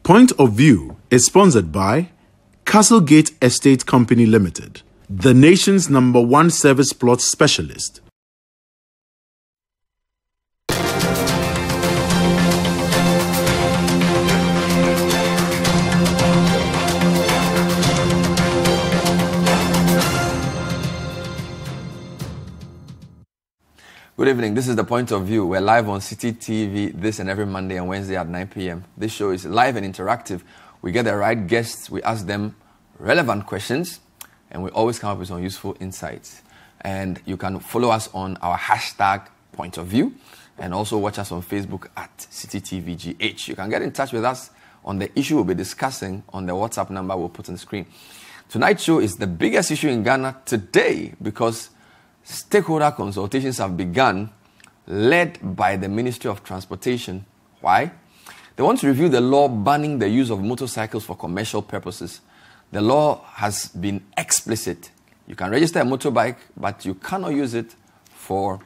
Point of View is sponsored by Castlegate Estate Company Limited, the nation's #1 service plot specialist. Good evening. This is The Point of View. We're live on City TV this and every Monday and Wednesday at 9 p.m. This show is live and interactive. We get the right guests, we ask them relevant questions, and we always come up with some useful insights. And you can follow us on our hashtag Point of View and also watch us on Facebook at City TVGH. You can get in touch with us on the issue we'll be discussing on the WhatsApp number we'll put on the screen. Tonight's show is the biggest issue in Ghana today because stakeholder consultations have begun, led by the Ministry of Transportation. Why? They want to review the law banning the use of motorcycles for commercial purposes. The law has been explicit. You can register a motorbike, but you cannot use it for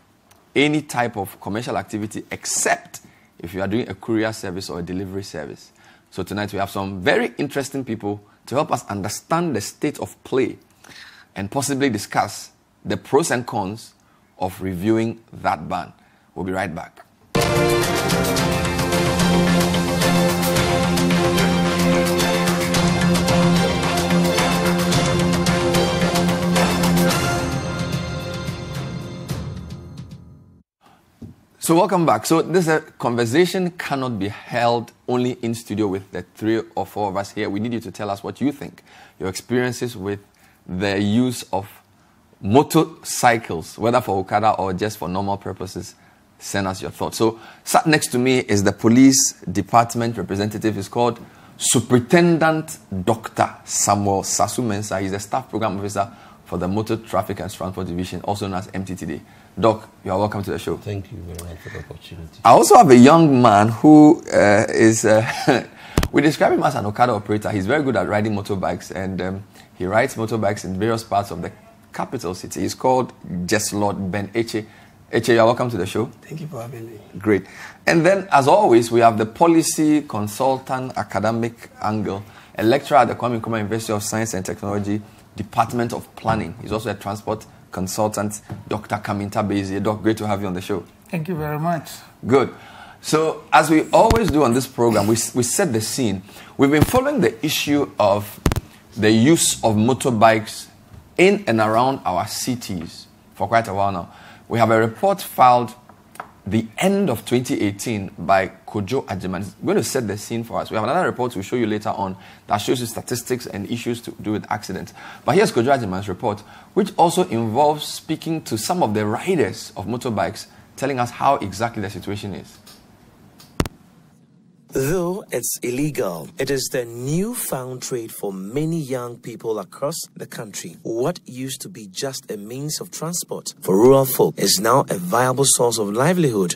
any type of commercial activity except if you are doing a courier service or a delivery service. So tonight we have some very interesting people to help us understand the state of play and possibly discuss the pros and cons of reviewing that ban. We'll be right back. So welcome back. So this conversation cannot be held only in studio with the 3 or 4 of us here. We need you to tell us what you think, your experiences with the use of motorcycles, whether for Okada or just for normal purposes. Send us your thoughts. So sat next to me is the police department representative. He's called Superintendent Dr. Samuel Sasu Mensah. He's the staff program officer for the Motor Traffic and Transport Division, also known as MTTD. Doc, you are welcome to the show. Thank you very much for the opportunity. I also have a young man who we describe him as an Okada operator. He's very good at riding motorbikes, and he rides motorbikes in various parts of the capital city. He's called Lord Ben Eche. Eche, you're welcome to the show. Thank you for having me. Great. And then, as always, we have the policy consultant academic angle, a lecturer at the Kwame Nkrumah University of Science and Technology, Department of Planning. He's also a transport consultant, Dr. Kaminta Bezie. Doc, great to have you on the show. Thank you very much. Good. So, as we always do on this program, we set the scene. We've been following the issue of the use of motorbikes in and around our cities for quite a while now. We have a report filed the end of 2018 by Kojo Ajiman. It's going to set the scene for us. We have another report we'll show you later on that shows you statistics and issues to do with accidents. But here's Kojo Ajiman's report, which also involves speaking to some of the riders of motorbikes, telling us how exactly the situation is. Though it's illegal, it is the newfound trade for many young people across the country. What used to be just a means of transport for rural folk is now a viable source of livelihood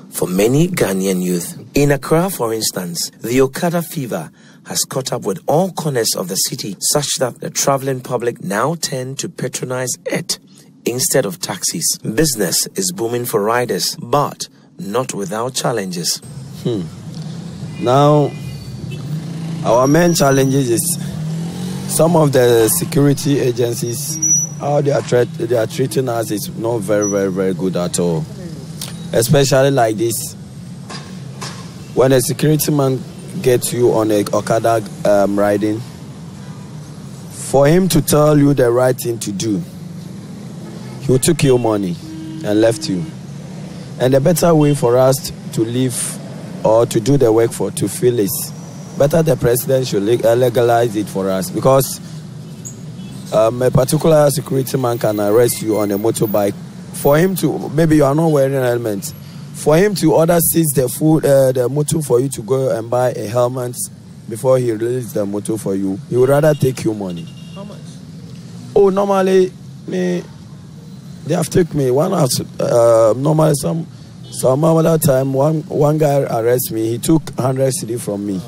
for many Ghanaian youth. In Accra, for instance, the Okada fever has caught up with all corners of the city, such that the traveling public now tend to patronize it instead of taxis. Business is booming for riders, but not without challenges. Now, our main challenges is some of the security agencies, how they are treating us is not very good at all. Especially like this, when a security man gets you on a Okada riding, for him to tell you the right thing to do, he took your money and left you. And the better way for us to live or to do the work to feel is better the president should legalize it for us, because a particular security man can arrest you on a motorbike. For him to, maybe you are not wearing a helmet, for him to order seize the motor for you to go and buy a helmet before he releases the motor for you, he would rather take your money. How much? Oh, normally, they have taken me. Normally some other time, one guy arrested me. He took 100 cedi from me.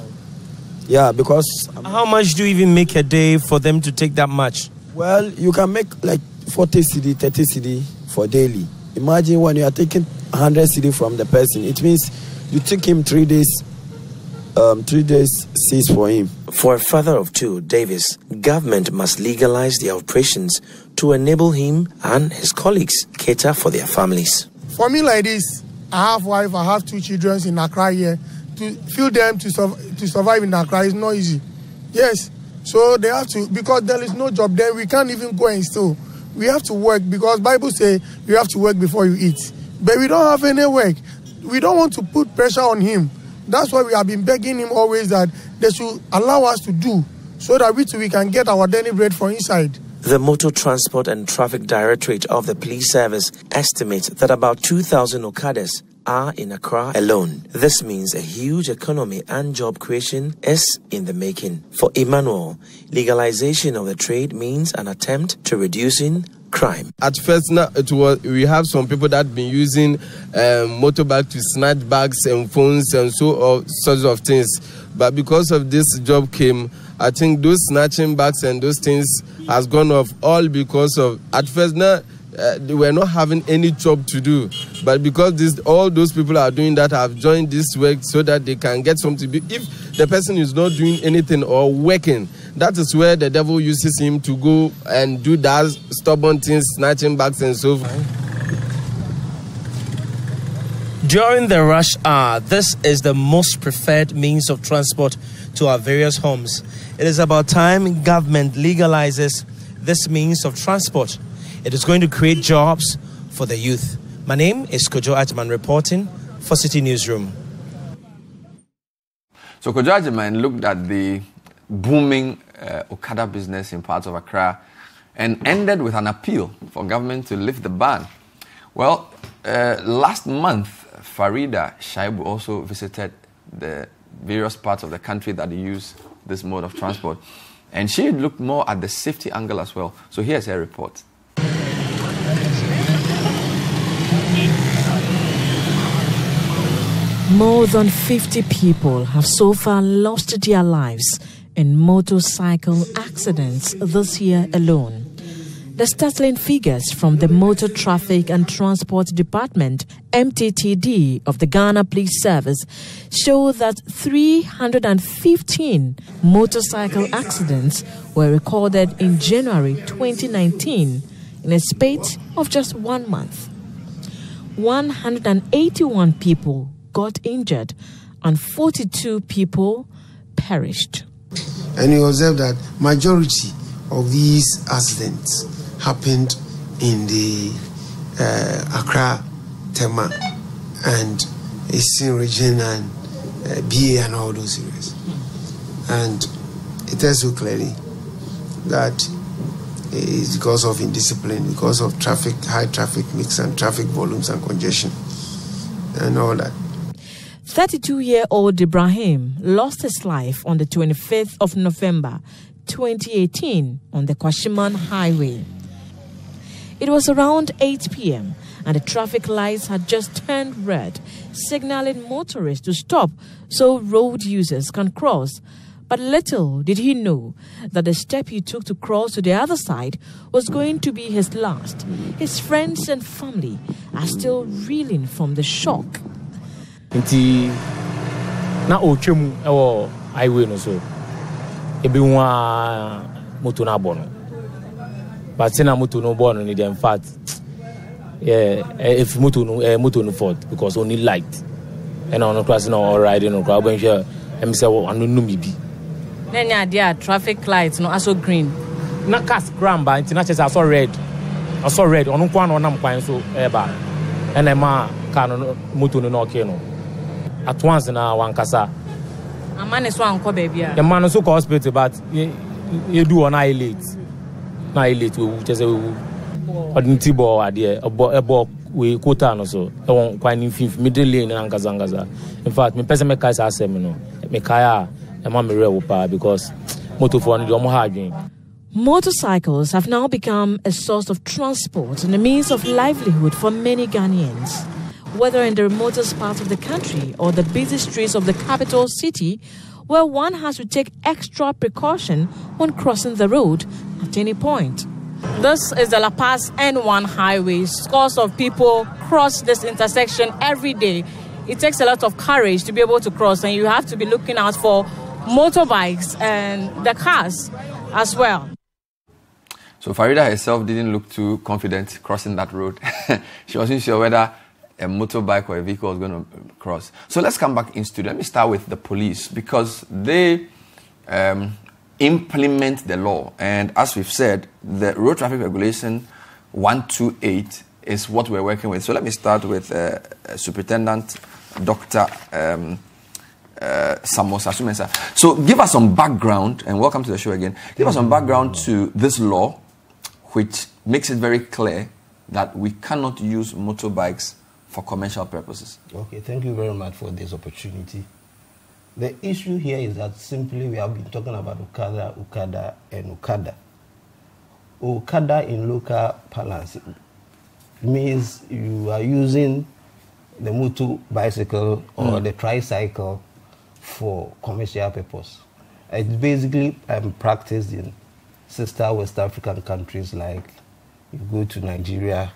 Yeah, because... How much do you even make a day for them to take that much? Well, you can make like 40 cedi, 30 cedi for daily. Imagine when you are taking 100 cedi from the person. It means you took him 3 days 3 days cease for him. For a father of two, Davis, government must legalize their operations to enable him and his colleagues cater for their families. For me like this, I have wife, I have 2 children in Accra here. To feed them to survive in Accra is not easy. Yes, so they have to, because there is no job then we can't even go and steal. We have to work because Bible says you have to work before you eat. But we don't have any work. We don't want to put pressure on him. That's why we have been begging him always that they should allow us to do so that we can get our daily bread from inside. The Motor Transport and Traffic Directorate of the Police Service estimates that about 2,000 Okadas are in Accra alone. This means a huge economy and job creation is in the making. For Emmanuel, legalization of the trade means an attempt to reducing crime. At first, now we have some people that been using motorbike to snatch bags and phones and all sorts of things. But because of this job came, I think those snatching bags and those things has gone off, all because of, at first now, they were not having any job to do. But because all those people are doing that, have joined this work so that they can get something. If the person is not doing anything or working, that is where the devil uses him to go and do that stubborn things, snatching bags and so forth. During the rush hour, this is the most preferred means of transport to our various homes. It is about time government legalizes this means of transport. It is going to create jobs for the youth. My name is Kojo Ajman reporting for City Newsroom. So Kojo Ajman looked at the booming Okada business in parts of Accra and ended with an appeal for government to lift the ban. Well, last month, Farida Shaibu also visited the various parts of the country that use this mode of transport. And she looked more at the safety angle as well. So here's her report. More than 50 people have so far lost their lives in motorcycle accidents this year alone. The startling figures from the Motor Traffic and Transport Department, MTTD, of the Ghana Police Service show that 315 motorcycle accidents were recorded in January 2019 in a spate of just 1 month. 181 people got injured and 42 people perished. And you observe that majority of these accidents happened in the Accra, Tema, and Eastern region and BA and all those areas. And it tells you clearly that it's because of indiscipline, because of traffic, high traffic mix and traffic volumes and congestion and all that. 32-year-old Ibrahim lost his life on the 25th of November 2018 on the Kwashiman Highway. It was around 8 p.m. and the traffic lights had just turned red, signaling motorists to stop so road users can cross. But little did he know that the step he took to cross to the other side was going to be his last. His friends and family are still reeling from the shock. Na ochemu ewo highway no so ebi nwa moto na bono but na moto no bono ni in fact if moto no fault because only light and on class no all riding no crowd when sure em say anu no mi bi na dia traffic lights no also green na cars gramba nti na chese aso red onu kwa no nam kwan so eba and ma car no moto no okay no at once na wankasa amane so anko baby a the man so hospital but you do on late we just ordinary bo ade ebo we quota no so e won kwan in middle lane na ngaza in fact me person make us asem no me kaya e ma me rewo pa because motor for no dey omo ha adwen. Motorcycles have now become a source of transport and a means of livelihood for many Ghanaians. Whether in the remotest parts of the country or the busy streets of the capital city, where one has to take extra precaution when crossing the road at any point. This is the La Paz N1 highway. Scores of people cross this intersection every day. it takes a lot of courage to be able to cross, and you have to be looking out for motorbikes and the cars as well. So Farida herself didn't look too confident crossing that road. She wasn't sure whether a motorbike or a vehicle was going to cross. So let's come back in studio. Let me start with the police, because they implement the law. And as we've said, the Road Traffic Regulation 128 is what we're working with. So let me start with Superintendent Dr. Samosa Sumensa. So give us some background, and welcome to the show again. Give us some background to this law, which makes it very clear that we cannot use motorbikes for commercial purposes. Okay, thank you very much for this opportunity. The issue here is that simply we have been talking about Okada, and Okada. Okada in local parlance means you are using the motor bicycle or the tricycle for commercial purpose. It's basically practiced in sister West African countries, like you go to Nigeria,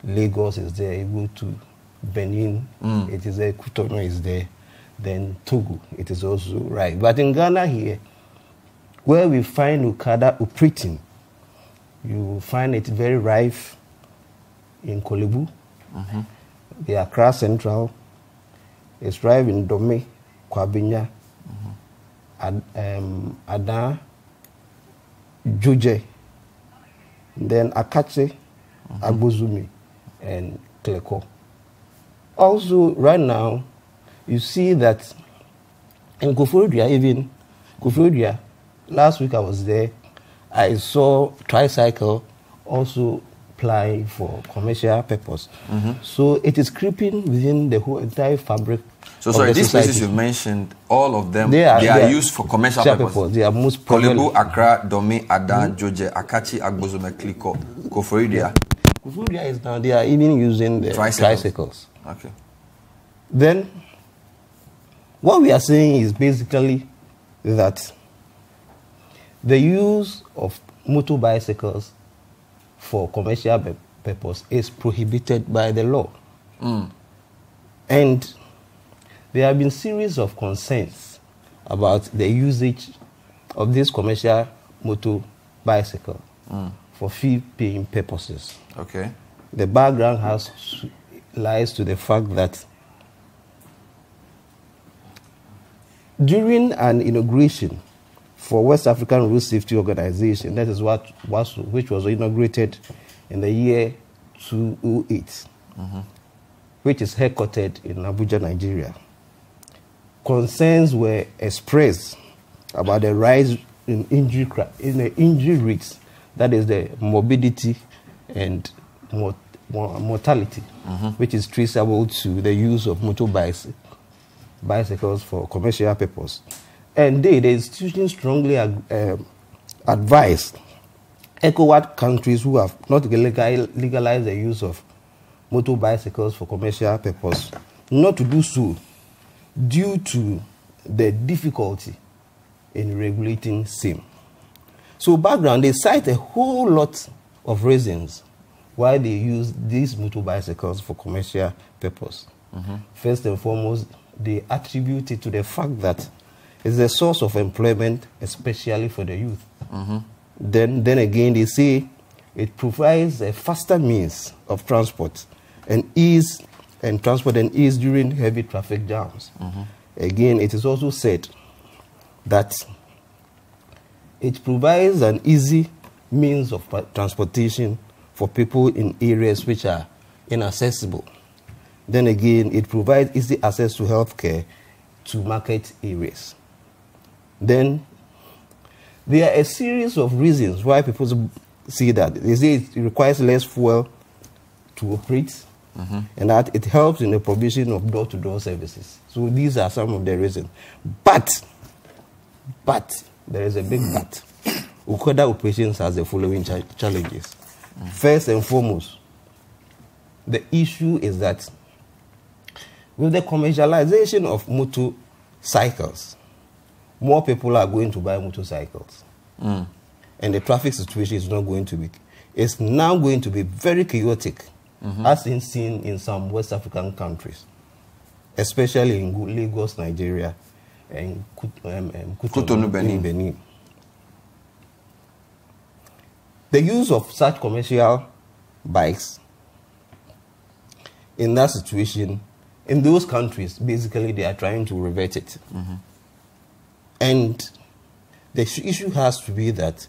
Lagos is there, you go to Benin, it is there, Cotonou is there, then Togo, it is also right. But in Ghana here, where we find Okada operating, you find it very rife in Kolebu, the Accra Central, it's rife in Dome, Kwabinya, Adan, Juje, then Akache, Agbozumi, and Kleko. Also, right now, you see that in Koforidua, even Koforidua, last week I was there, I saw tricycle also apply for commercial purpose. So it is creeping within the whole entire fabric. So sorry, these places you mentioned, all of them, they are used for commercial purpose. They are most Kolebu, Accra, Dome, Adan, Joje, Akachi, Agbozome, Kliko, Koforidua. Koforidua is now, they are even using the tricycles. Okay. Then, what we are saying is basically that the use of motor bicycles for commercial purpose is prohibited by the law. And there have been series of concerns about the usage of this commercial motor bicycle for fee-paying purposes. Okay. The background lies to the fact that during an inauguration for West African Road Safety Organization, that is which was inaugurated in the year 2008, which is headquartered in Abuja, Nigeria. Concerns were expressed about the rise in the injury rates, that is the morbidity and mortality, which is traceable to the use of motorbikes, bicycles for commercial purpose. And the institution strongly advised ECOWAS countries who have not legalized the use of motor bicycles for commercial purpose not to do so due to the difficulty in regulating same. So background, they cite a whole lot of reasons why they use these motor bicycles for commercial purpose. First and foremost, they attribute it to the fact that it's a source of employment, especially for the youth. Then again, they say it provides a faster means of transport and ease during heavy traffic jams. Again, it is also said that it provides an easy means of transportation for people in areas which are inaccessible. Then again, it provides easy access to healthcare to market areas. Then there are a series of reasons why people see that. They say it requires less fuel to operate, and that it helps in the provision of door-to-door services. So these are some of the reasons. But there is a big but. Okada operations has the following challenges. First and foremost, the issue is that with the commercialization of motorcycles, more people are going to buy motorcycles. And the traffic situation is not going to be, it's now going to be very chaotic, as seen in some West African countries. especially in Lagos, Nigeria, and Cotonou, Benin. The use of such commercial bikes in that situation, in those countries, basically they are trying to revert it. And the issue has to be that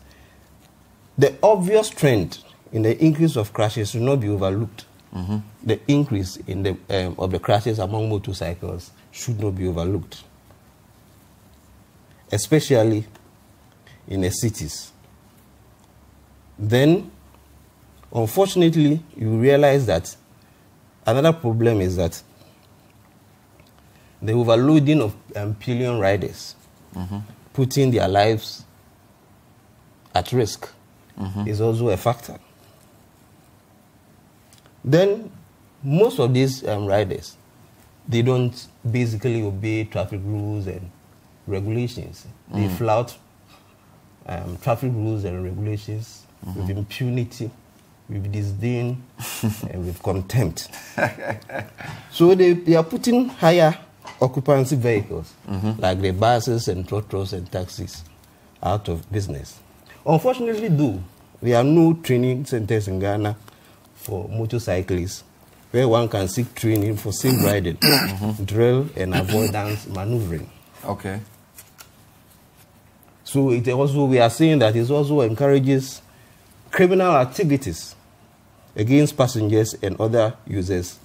the obvious trend in the increase of crashes should not be overlooked. The increase in the of the crashes among motorcycles should not be overlooked, especially in the cities. Then, unfortunately, you realize that another problem is that the overloading of pillion riders, putting their lives at risk, is also a factor. Then, most of these riders, they don't basically obey traffic rules and regulations. They flout traffic rules and regulations with impunity, with disdain, and with contempt. So they are putting higher occupancy vehicles, like the buses and trotros and taxis, out of business. Unfortunately, though, there are no training centers in Ghana for motorcyclists where one can seek training for safe riding, drill, and avoidance maneuvering. Okay. So it also, we are saying that it also encourages criminal activities against passengers and other users,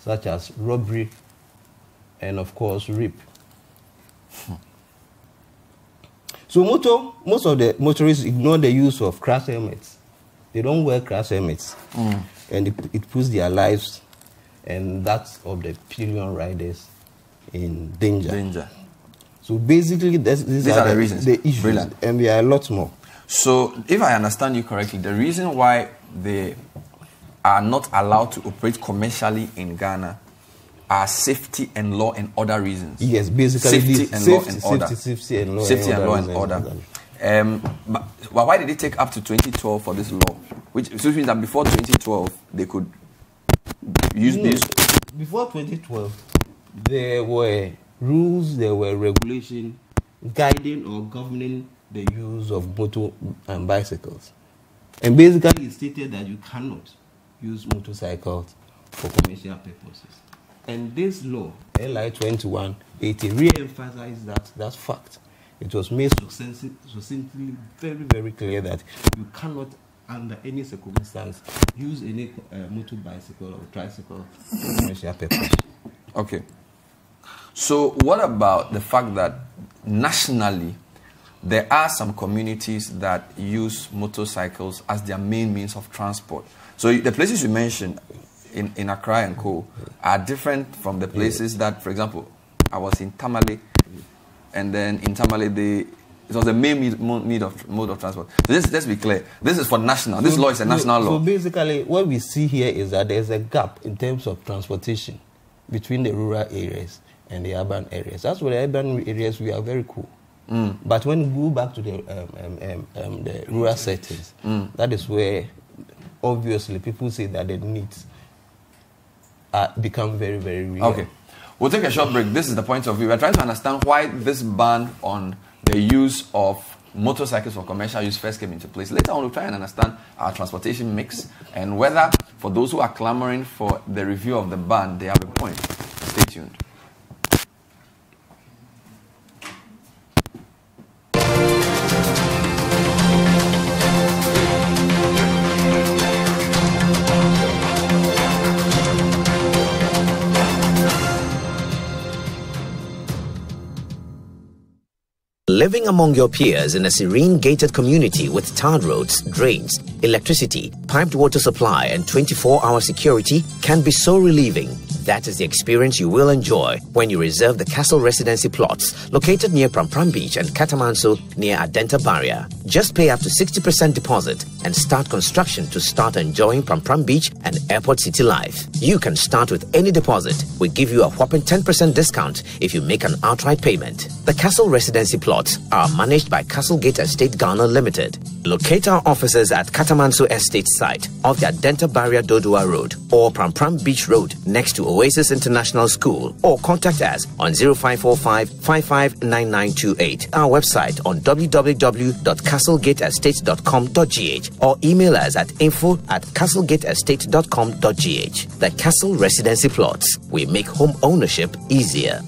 such as robbery and, of course, rape. So most of the motorists ignore the use of crash helmets. They don't wear crash helmets. And it puts their lives and that of the pillion riders in danger. So basically, these are the reasons. The issues. Brilliant. And there are a lot more. So, if I understand you correctly, the reason why they are not allowed to operate commercially in Ghana are safety and law and other reasons. Yes, basically safety and law and order. Safety and law and order. But why did it take up to 2012 for this law? Which means that before 2012 they could use this. Before 2012, there were rules, there were regulations guiding or governing the use of motor and bicycles. And basically it stated that you cannot use motorcycles for commercial purposes. And this law, LI 2180, re-emphasized that fact. It was made succinctly very, very clear that you cannot, under any circumstance, use any motor bicycle or tricycle for commercial purposes. Okay. So what about the fact that nationally there are some communities that use motorcycles as their main means of transport? So the places you mentioned in Accra and Co. are different from the places that, for example, I was in Tamale, and then in Tamale it was the main mode of transport. So let's be clear. This is for national. This law is a national law. So basically, what we see here is that there's a gap in terms of transportation between the rural areas and the urban areas. That's why the urban areas, we are very cool. But when we go back to the rural settings, that is where, obviously, people say that the needs become very, very real. Okay. We'll take a short break. This is the point of view. We're trying to understand why this ban on the use of motorcycles for commercial use first came into place. Later on, we'll try and understand our transportation mix and whether, for those who are clamoring for the review of the ban, they have a point. Stay tuned. Living among your peers in a serene gated community with tarred roads, drains, electricity, piped water supply and 24-hour security can be so relieving. That is the experience you will enjoy when you reserve the Castle Residency plots located near Prampram Beach and Katamanso near Adenta Barrier. Just pay up to 60% deposit and start construction to start enjoying Prampram Beach and Airport City life. You can start with any deposit. We give you a whopping 10% discount if you make an outright payment. The Castle Residency plots are managed by Castlegate Estate Ghana Limited. Locate our offices at Katamanso Estate site off the Adenta Barrier Dodua Road or Pram Beach Road next to Oasis International School, or contact us on 0545 559928. Our website on www.castlegateestate.com.gh or email us at info@castlegateestate.com.gh. The Castle Residency Plots. We make home ownership easier.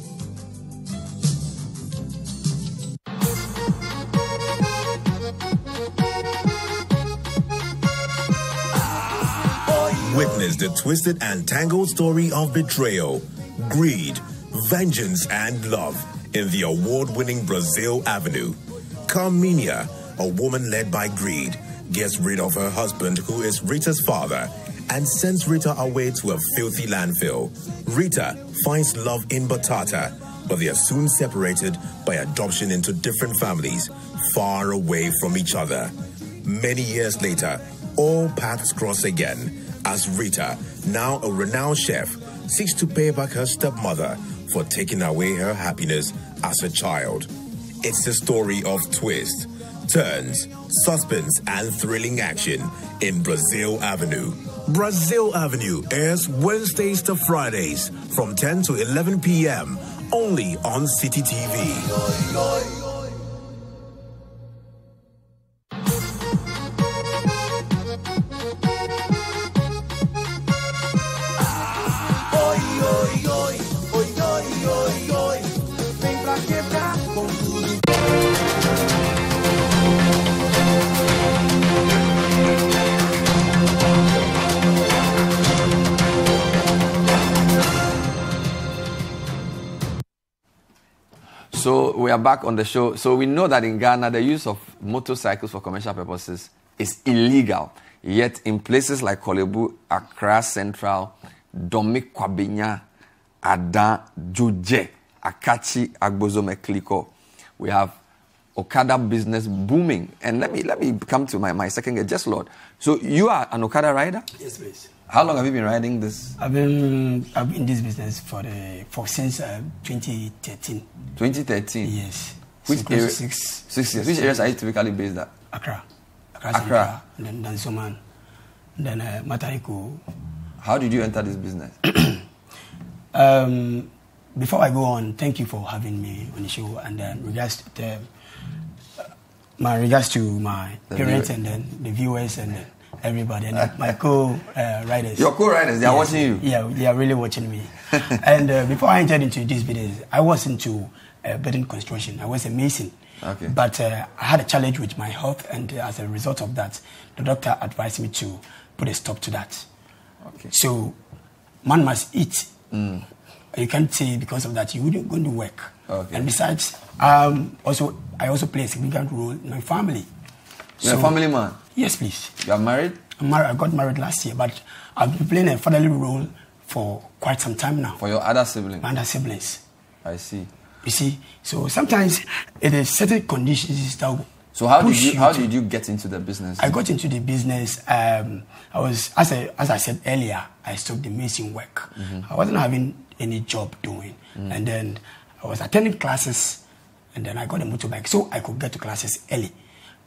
Witness the twisted and tangled story of betrayal, greed, vengeance, and love in the award-winning Brazil Avenue. Carminia, a woman led by greed, gets rid of her husband, who is Rita's father, and sends Rita away to a filthy landfill. Rita finds love in Batata, but they are soon separated by adoption into different families, far away from each other. Many years later, all paths cross again, as Rita, now a renowned chef, seeks to pay back her stepmother for taking away her happiness as a child. It's a story of twists, turns, suspense, and thrilling action in Brazil Avenue. Brazil Avenue airs Wednesdays to Fridays from 10 to 11 p.m. only on City TV. So we are back on the show. So we know that in Ghana, the use of motorcycles for commercial purposes is illegal. Yet in places like Kolebu, Accra Central, Domik Kwabinya, Ada, Juje, Akachi, Agbozome, Kliko, we have Okada business booming. And let me come to my second guest, Just Lord. So you are an Okada rider? Yes, please. How long have you been riding this? I've been in this business since 2013. 2013? Yes. Which area? 6 years. Which areas are you typically based at? Accra. Accra. Then Dansoman. Then Mataiku. How did you enter this business? Before I go on, thank you for having me on the show. And then my regards to my parents and then the viewers and then everybody and my co-riders. Your co-riders, they are watching you? Yeah, they are really watching me. And before I entered into this business, I was into building construction. I was a mason. Okay. But I had a challenge with my health, and as a result of that, the doctor advised me to put a stop to that. Okay. So, man must eat. You can't say because of that you wouldn't go to work. Okay. And besides, I also play a significant role in my family. You're a family man? Yes, please. You are married? I'm married. I got married last year, but I've been playing a fatherly role for quite some time now. For your other siblings? My other siblings. I see. You see, so sometimes it is certain conditions that. So how did you get into the business? I got into the business. I was, as I said earlier, I stopped the mason work. I wasn't having any job doing, and then I was attending classes, and then I got a motorbike, so I could get to classes early.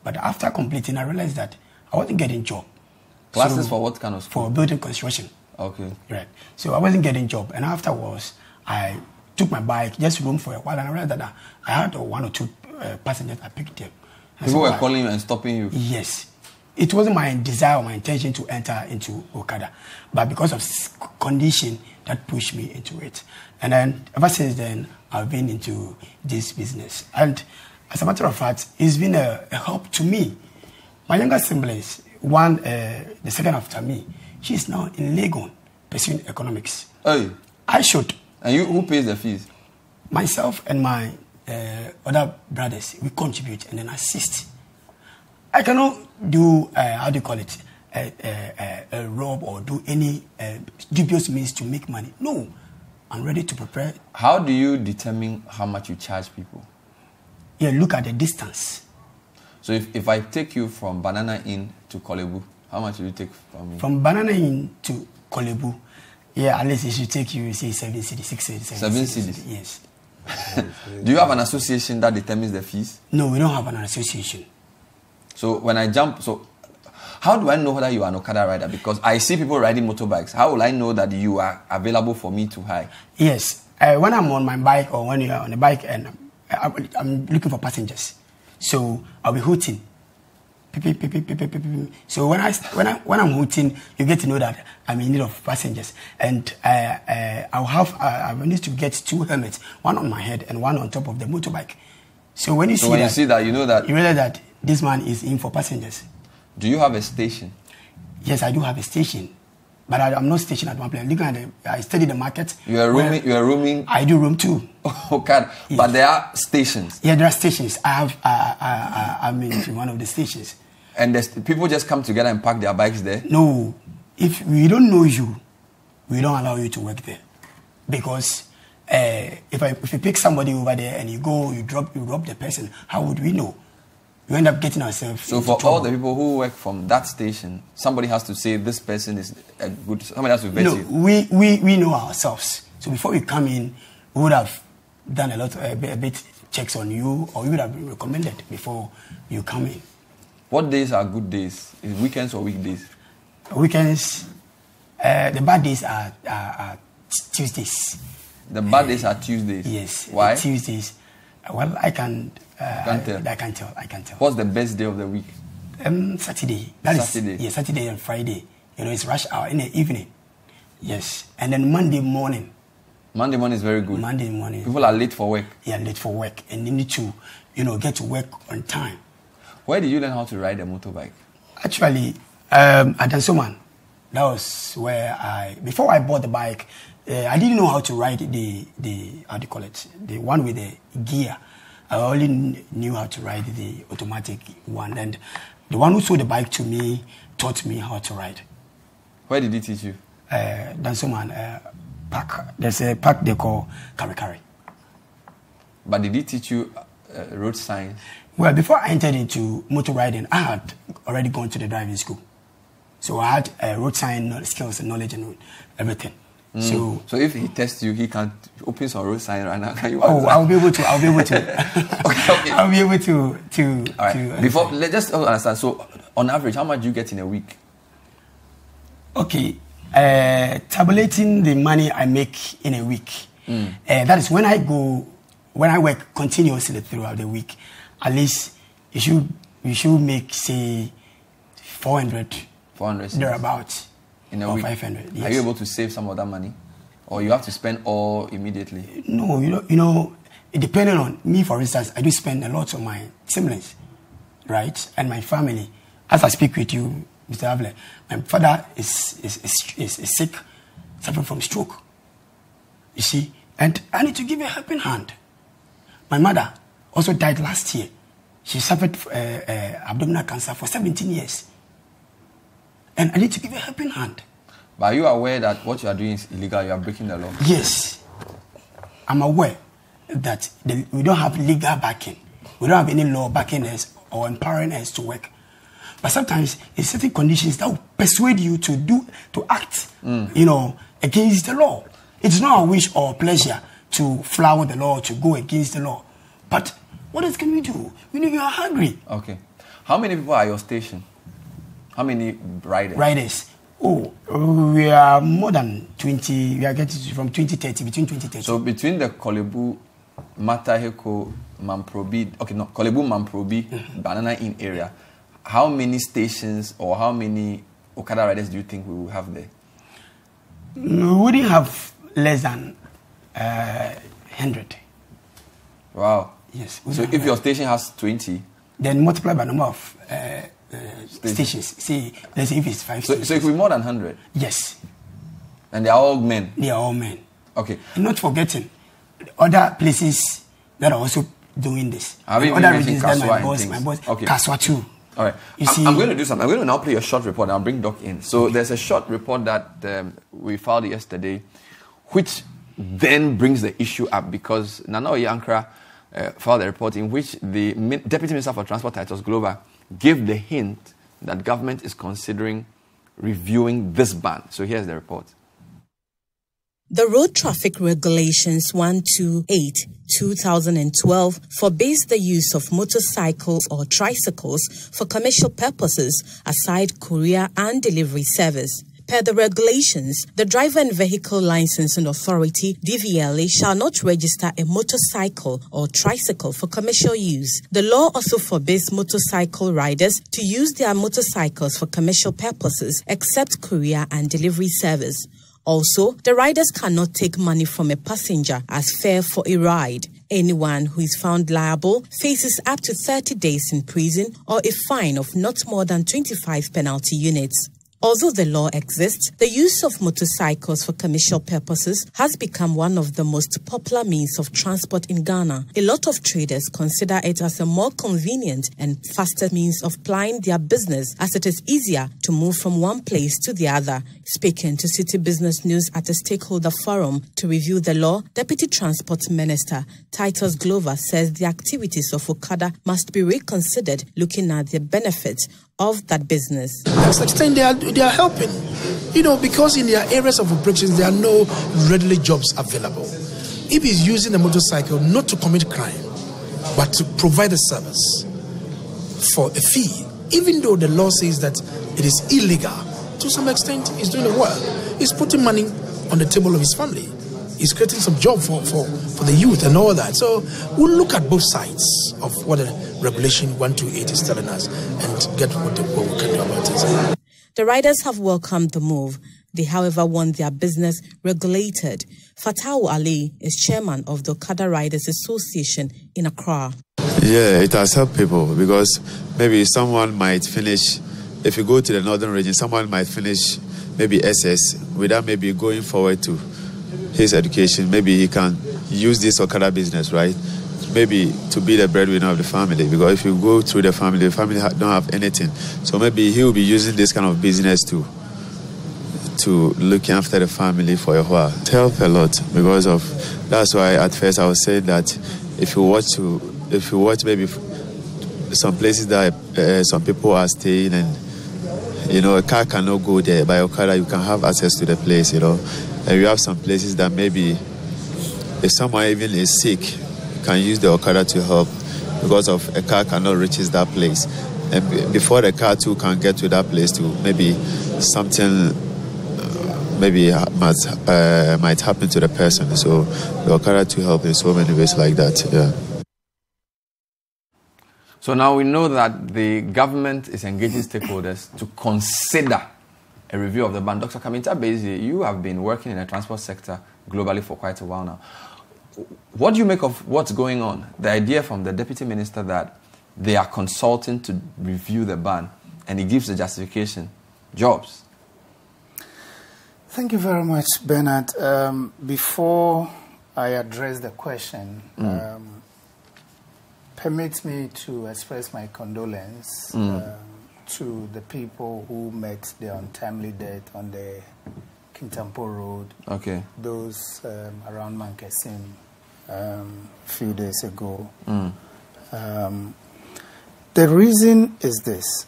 But after completing, I realized that I wasn't getting job. Classes for what kind of school? For building construction. Okay. Right. So I wasn't getting job, and afterwards I took my bike, just roamed for a while, and I realized that I had one or two passengers. I picked them. People were calling you and stopping you? Yes. It wasn't my desire or my intention to enter into Okada, but because of condition that pushed me into it. And then ever since then, I've been into this business. And as a matter of fact, it's been a help to me. My younger siblings, one, the second after me, she's now in Legon pursuing economics. Hey. I should. And you, who pays the fees? Myself and my other brothers, we contribute and then assist. I cannot do, how do you call it, a rob or do any dubious means to make money. No, I'm ready to prepare. How do you determine how much you charge people? Yeah, look at the distance. So if I take you from Banana Inn to Kolebu, how much will you take from me? From Banana Inn to Kolebu, yeah, at least it should take you, say, 7 cities, 6 cities. 7 cities? Yes. Do you have an association that determines the fees? No, we don't have an association. So when I jump, so how do I know whether you are an Okada rider? Because I see people riding motorbikes. How will I know that you are available for me to hire? Yes. When I'm on my bike or when you're on a bike and I'm looking for passengers, so I'll be hooting. So when I'm hooting, you get to know that I'm in need of passengers, and I need to get 2 helmets, one on my head and one on top of the motorbike. So when you see that, you know that you realize that this man is in for passengers. Do you have a station? Yes, I do have a station, but I'm not stationed at one place. I study the market. You are roaming. You are roaming. I do roam too. Okay, yes. But there are stations. Yeah, there are stations. I'm in one of the stations. And people just come together and park their bikes there? No. If we don't know you, we don't allow you to work there. Because if you pick somebody over there and you drop the person, how would we know? We end up getting ourselves. So for all the people who work from that station, somebody has to say this person is a good. Somebody has to vet you. We know ourselves. So before we come in, we would have done a bit checks on you, or we would have been recommended before you come in. What days are good days? Is weekends or weekdays? Weekends. The bad days are Tuesdays. The bad days are Tuesdays? Yes. Why? Tuesdays. Well, I can tell. I can tell. What's the best day of the week? Saturday. Saturday. Saturday and Friday. It's rush hour in the evening. Yes. And then Monday morning. Monday morning is very good. Monday morning. People are late for work. Yeah, late for work. And they need to, get to work on time. Where did you learn how to ride a motorbike? Actually, at Dansoman. That was where before I bought the bike, I didn't know how to ride the how do you call it? The one with the gear. I only knew how to ride the automatic one. And the one who sold the bike to me taught me how to ride. Where did he teach you? Dansoman park. There's a park they call Kari. But did he teach you road signs? Well, before I entered into motor riding, I had already gone to the driving school. So I had road sign skills and knowledge and everything. So if he tests you, he can open some road sign right now. Can you? I'll be able to. Okay. I'll be able to. All right. Before, let's just understand. So, on average, how much do you get in a week? Okay, tabulating the money I make in a week. That is when I work continuously throughout the week. At least you should make, say, 400 thereabouts. In a or week? 500. Yes. Are you able to save some of that money, or you have to spend all immediately? No, depending on me, for instance, I do spend a lot on my siblings, right, and my family. As I speak with you, Mr. Avle, my father is sick, suffering from stroke. You see, and I need to give a helping hand. My mother also died last year. She suffered abdominal cancer for 17 years. And I need to give a helping hand. But are you aware that what you are doing is illegal? You are breaking the law? Yes. I'm aware that we don't have legal backing. We don't have any law backing us or empowering us to work. But sometimes in certain conditions that will persuade you to act, against the law. It's not a wish or pleasure to flout the law, to go against the law. But what else can we do? You are hungry. Okay. How many people are your station? How many riders? Oh, we are more than 20. We are getting from 2030, between 2030. So between the Kolebu, Mataheko, Mamprobi, Kolebu, Mamprobi, Banana Inn area, how many stations or how many Okada riders do you think we will have there? We wouldn't have less than 100. Wow. Yes. So if your station has 20, then multiply by number of stations. Say, let's say if it's 5 stations. So if we're more than 100? Yes. And they're all men? They are all men. Okay. And not forgetting other places that are also doing this. Have you other mentioned Kaswa my boss, okay. Kaswa too. All right. I'm going to do something. I'm going to now play a short report and I'll bring Doc in. So there's a short report that we filed yesterday, which then brings the issue up because Nana Oyankra filed a report in which the Deputy Minister for Transport, Titus Glover, gave the hint that government is considering reviewing this ban. So here's the report. The Road Traffic Regulations 128/2012 forbids the use of motorcycles or tricycles for commercial purposes aside courier and delivery service. Per the regulations, the Driver and Vehicle Licensing Authority, DVLA, shall not register a motorcycle or tricycle for commercial use. The law also forbids motorcycle riders to use their motorcycles for commercial purposes except courier and delivery service. Also, the riders cannot take money from a passenger as fare for a ride. Anyone who is found liable faces up to 30 days in prison or a fine of not more than 25 penalty units. Although the law exists, the use of motorcycles for commercial purposes has become one of the most popular means of transport in Ghana. A lot of traders consider it as a more convenient and faster means of plying their business, as it is easier to move from one place to the other. Speaking to City Business News at a stakeholder forum to review the law, Deputy Transport Minister Titus Glover says the activities of Okada must be reconsidered, looking at the benefits of that business. To some extent, they are helping, because in their areas of operations, there are no readily jobs available. If he's using a motorcycle not to commit crime, but to provide a service for a fee, even though the law says that it is illegal, to some extent, he's doing the work. He's putting money on the table of his family. He's creating some job for the youth and all that. So we'll look at both sides of what the regulation 128 is telling us and get what we can do about it. The riders have welcomed the move. They, however, want their business regulated. Fatau Ali is chairman of the Okada Riders Association in Accra. Yeah, it has helped people because maybe someone might finish, if you go to the northern region, someone might finish maybe SS without maybe going forward to his education. Maybe he can use this Okada business, right? Maybe to be the breadwinner of the family, because if you go through the family don't have anything. So maybe he will be using this kind of business to look after the family for a while. It helps a lot because of, that's why at first I was saying that if you watch maybe some places that some people are staying and a car cannot go there, by Okada you can have access to the place, and you have some places that maybe if someone even is sick, you can use the Okada to help because of a car cannot reach that place. And before the car too can get to that place too, maybe something might happen to the person. So the Okada to help in so many ways like that, yeah. So now we know that the government is engaging stakeholders to consider a review of the ban. Dr. Kaminta Bezi, you have been working in the transport sector globally for quite a while now. What do you make of what's going on? The idea from the Deputy Minister that they are consulting to review the ban, and he gives the justification, jobs. Thank you very much, Bernard. Before I address the question, permit me to express my condolence to the people who met their untimely death on the Kintampo Road. Okay. Those around Mankesim a few days ago. The reason is this.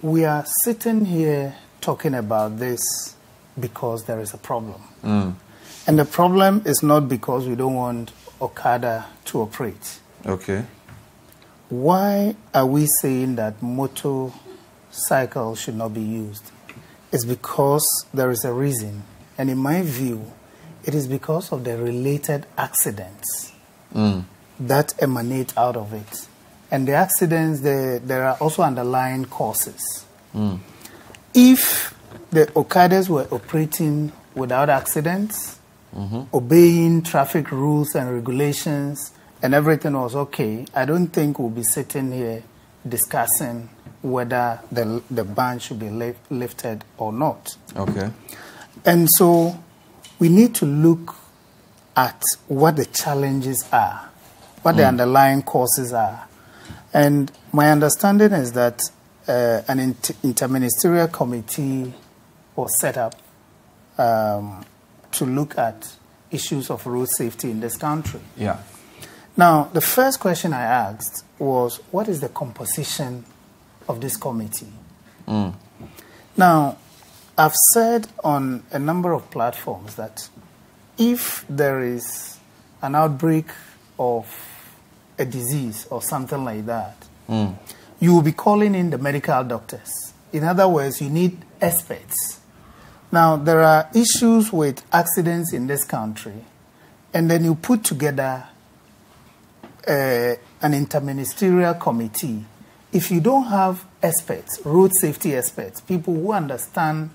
We are sitting here talking about this because there is a problem. And the problem is not because we don't want Okada to operate. Okay. Why are we saying that motorcycles should not be used? It's because there is a reason. And in my view, it is because of the related accidents that emanate out of it. And the accidents, there are also underlying causes. If the Okadas were operating without accidents, obeying traffic rules and regulations, and everything was okay, I don't think we'll be sitting here discussing whether the ban should be lifted or not. Okay. And so we need to look at what the challenges are, what the underlying causes are. And my understanding is that an interministerial committee was set up to look at issues of road safety in this country. Yeah. Now, the first question I asked was, what is the composition of this committee? Now, I've said on a number of platforms that if there is an outbreak of a disease or something like that, you will be calling in the medical doctors. In other words, you need experts. Now, there are issues with accidents in this country, and then you put together an interministerial committee. If you don't have experts, road safety experts, people who understand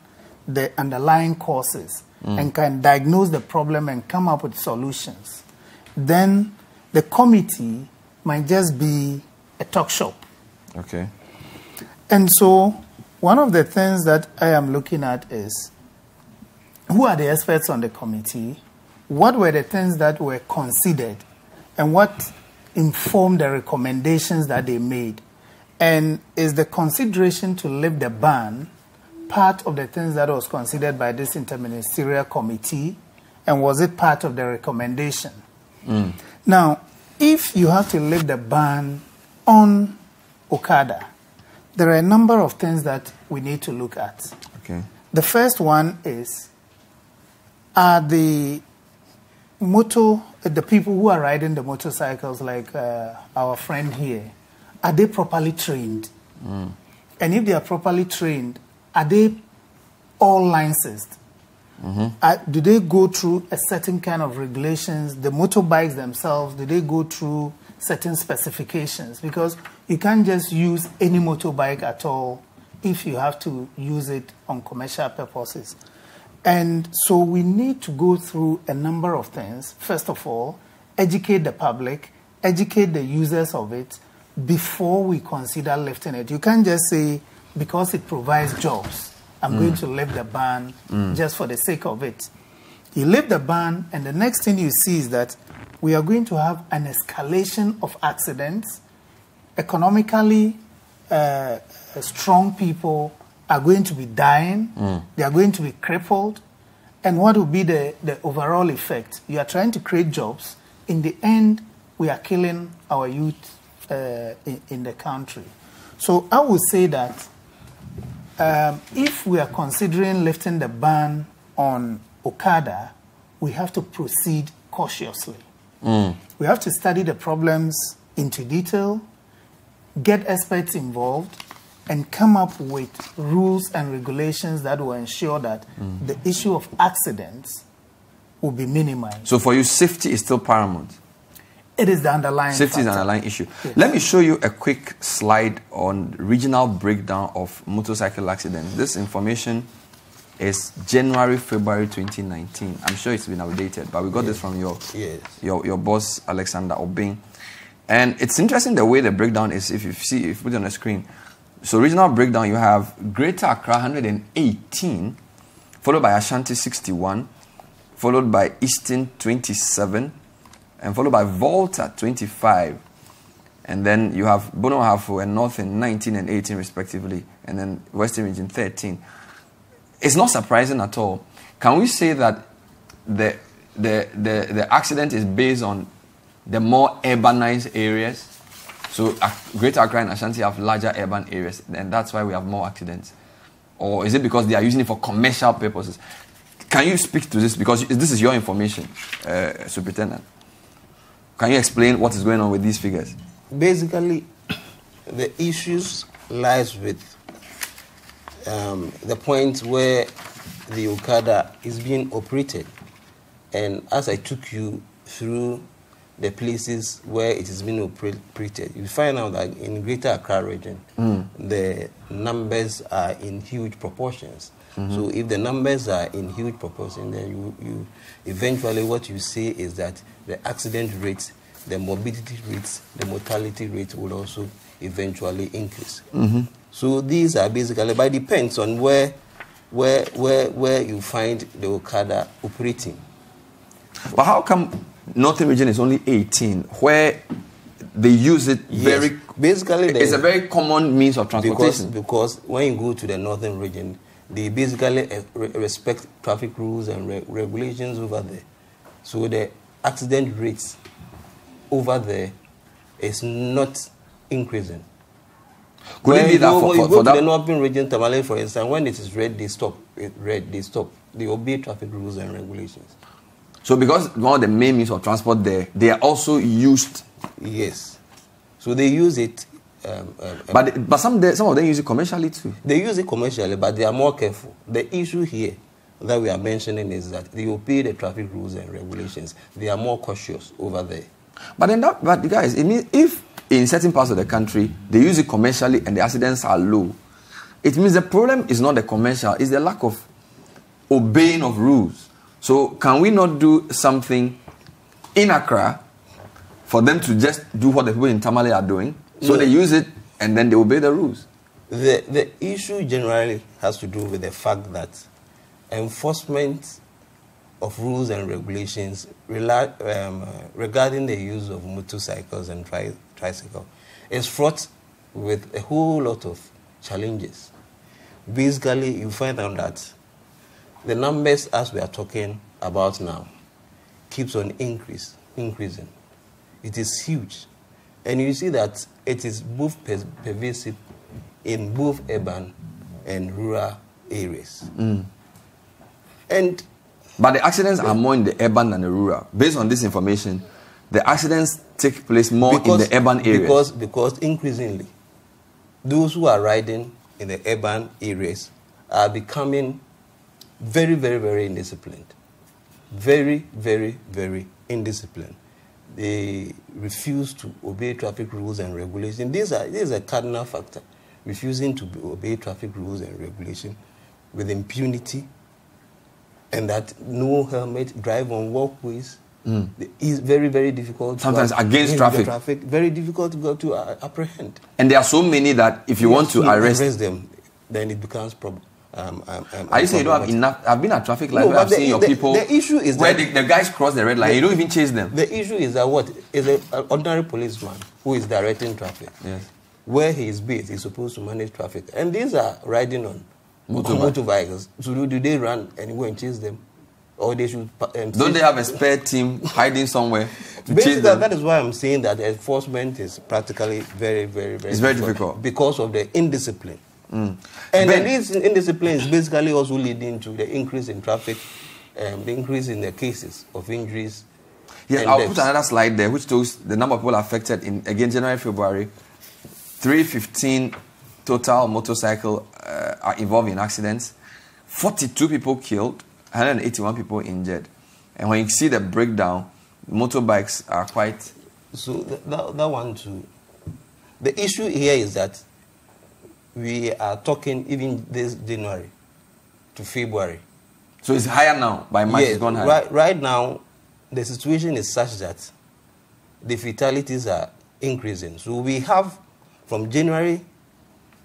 the underlying causes and can diagnose the problem and come up with solutions, then the committee might just be a talk shop. Okay. And so one of the things that I am looking at is, who are the experts on the committee? What were the things that were considered? And what informed the recommendations that they made? And is the consideration to lift the ban part of the things that was considered by this interministerial committee? And was it part of the recommendation? Now, if you have to lift the ban on Okada, there are a number of things that we need to look at. Okay. The first one is, are the people who are riding the motorcycles, like our friend here, are they properly trained? And if they are properly trained, are they all licensed? Do they go through a certain kind of regulations? The motorbikes themselves, do they go through certain specifications? Because you can't just use any motorbike at all if you have to use it on commercial purposes. And so we need to go through a number of things. First of all, educate the public, educate the users of it before we consider lifting it. You can't just say, because it provides jobs, I'm going to lift the ban just for the sake of it. You lift the ban, and the next thing you see is that we are going to have an escalation of accidents. Economically strong people are going to be dying. They are going to be crippled. And what will be the overall effect? You are trying to create jobs. In the end, we are killing our youth in the country. So I would say that if we are considering lifting the ban on Okada, we have to proceed cautiously. We have to study the problems into detail, get experts involved, and come up with rules and regulations that will ensure that the issue of accidents will be minimized. So for you, safety is still paramount? It is the underlying Safety factor. is an underlying issue. Yes. Let me show you a quick slide on regional breakdown of motorcycle accidents. This information is January, February 2019. I'm sure it's been outdated, but we got this from your boss, Alexander Obeng. And it's interesting the way the breakdown is, if you put it on the screen. So regional breakdown, you have Greater Accra 118, followed by Ashanti 61, followed by Eastern 27, and followed by Volta 25. And then you have Bono Hafo and Northern 19 and 18 respectively, and then Western Region 13. It's not surprising at all. Can we say that the accident is based on the more urbanized areas? So Greater Accra and Ashanti have larger urban areas, and that's why we have more accidents. Or is it because they are using it for commercial purposes? Can you speak to this? Because this is your information, Superintendent. Can you explain what is going on with these figures? Basically, the issues lies with the point where the Okada is being operated. And as I took you through the places where it is being operated, you find out that in Greater Accra region, the numbers are in huge proportions. So if the numbers are in huge proportions, then you eventually what you see is that the accident rates, the morbidity rates, the mortality rate will also eventually increase. So these are basically, but it depends on where you find the Okada operating. But how come Northern region is only 18, where they use it very... Basically, it's a very common means of transportation. Because when you go to the Northern region, they basically respect traffic rules and regulations over there. So the accident rates over there is not increasing. Could it be that you go to that the Northern region, Tamale, for instance, when it is red, they stop. They stop. They obey traffic rules and regulations. So because one of the main means of transport there, they are also used. Yes. So they use it. But some of them use it commercially too. They use it commercially, but they are more careful. The issue here that we are mentioning is that they obey the traffic rules and regulations. They are more cautious over there. But guys, it means if in certain parts of the country they use it commercially and the accidents are low, it means the problem is not the commercial, it's the lack of obeying of rules. So can we not do something in Accra for them to just do what the people in Tamale are doing? So they use it and then they obey the rules. The issue generally has to do with the fact that enforcement of rules and regulations regarding the use of motorcycles and tricycles is fraught with a whole lot of challenges. Basically, you find out that the numbers, as we are talking about now, keeps on increasing. It is huge. And you see that it is both pervasive in both urban and rural areas. But the accidents are more in the urban than the rural. Based on this information, the accidents take place more in the urban areas. Because increasingly, those who are riding in the urban areas are becoming very, very, very indisciplined. Very, very, very indisciplined. They refuse to obey traffic rules and regulations. This is a cardinal factor. Refusing to obey traffic rules and regulations with impunity, and that no helmet, drive on walkways. Is very, very difficult. Sometimes against traffic. Very difficult to apprehend. And there are so many that if you want to arrest them, then it becomes problem. Are you saying you don't have enough? I've been at traffic light. I've seen your people. The issue is where the guys cross the red line. You don't even chase them. The issue is that what is an ordinary policeman who is directing traffic. Yes. Where he is based, he's supposed to manage traffic, and these are riding on motorbikes. So do they run and go and chase them, or they should? Don't they have a spare team hiding somewhere to Basically, chase them? that is why I'm saying that enforcement is practically very, very, very. It's very difficult because of the indiscipline. And this indiscipline is basically also leading to the increase in traffic, the increase in the cases of injuries. Yes, I'll put another slide there which shows the number of people affected in, again, January, February. 315 total motorcycle are involved in accidents. 42 people killed, 181 people injured. And when you see the breakdown, motorbikes are quite... So that one too. The issue here is that we are talking even this January to February. So it's higher now, by March it's gone higher. Right now, the situation is such that the fatalities are increasing. So we have from January